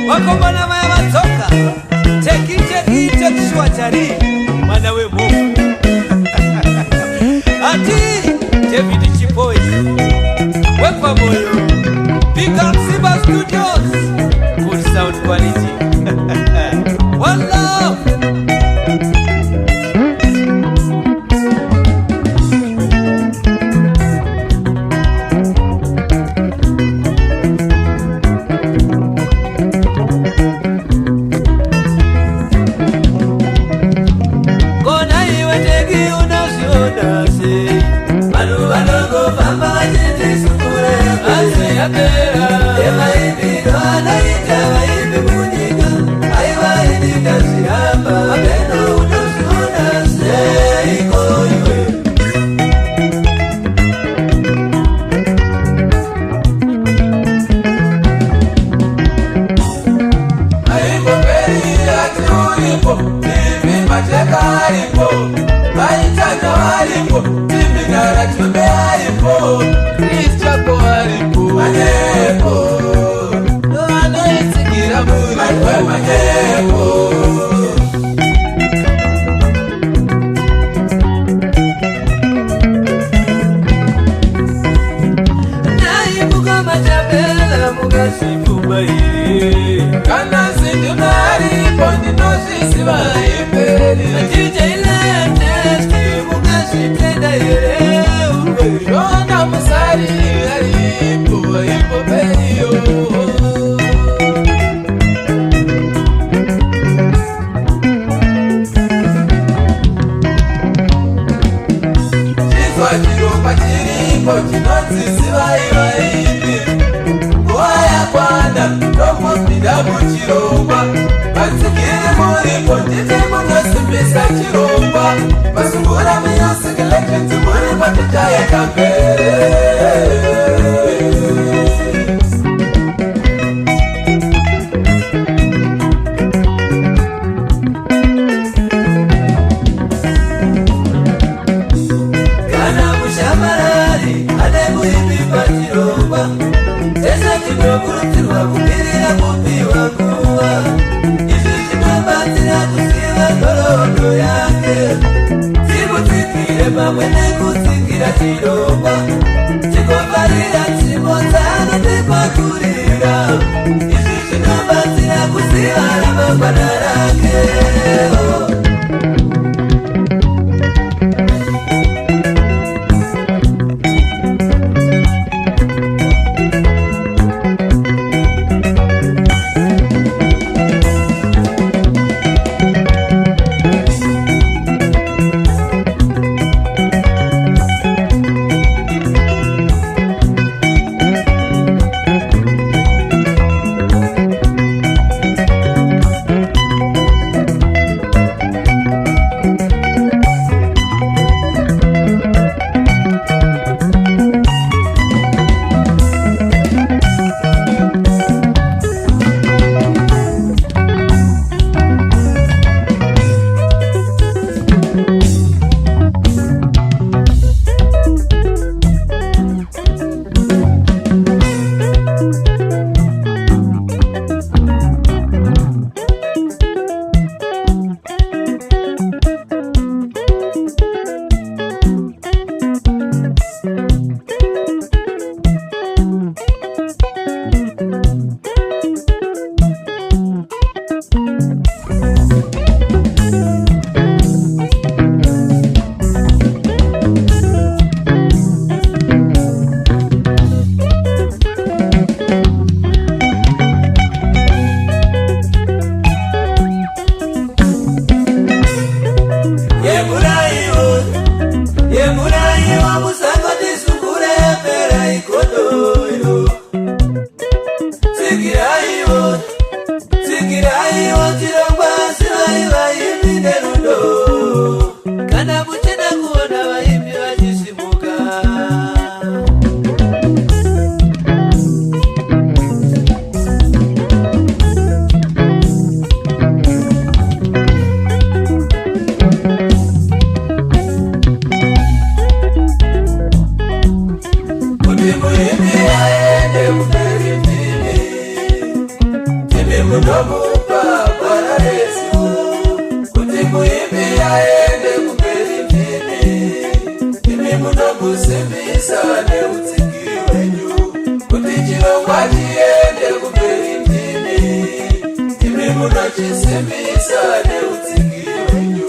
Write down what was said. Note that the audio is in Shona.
Wakombana maya matoka Takesure Chari Mana we Moto Hatie David Chipoyi Wepa moyo Big up Simba Studios Good sound quality One love Kana sindunari pondi nosi siva ipeli DJ Lente Mugashi tenda yere Shona musari alipo ipo peyo Chizwa chiropa chiripo chinonzi siva ivaini Waya kwana Tomupida muchiromba Batsikiri muripo Ndite munosimbisa chiromba Basungura music legends Muri matijaya kambere Kana mushamarari Ane muhimbi pachiromba Tesa kinokurutirwa kubirira mupi wakuwa Isu chinobatira kusiva ndorondo yake Tikutsikire pamwe nekutsikira chiromba Chikofarira chimotana tekwakurira Isu chinobatira kusiva ramangwana rake aende kumberi ndimi munomupa Bwana Yesu kuti muimbi aende kumberi ndimi munomusimbisa neutsigiri wenyu kuti chirongwa chiende kumberi ndimi munochisimbisa neutsigiri wenyu.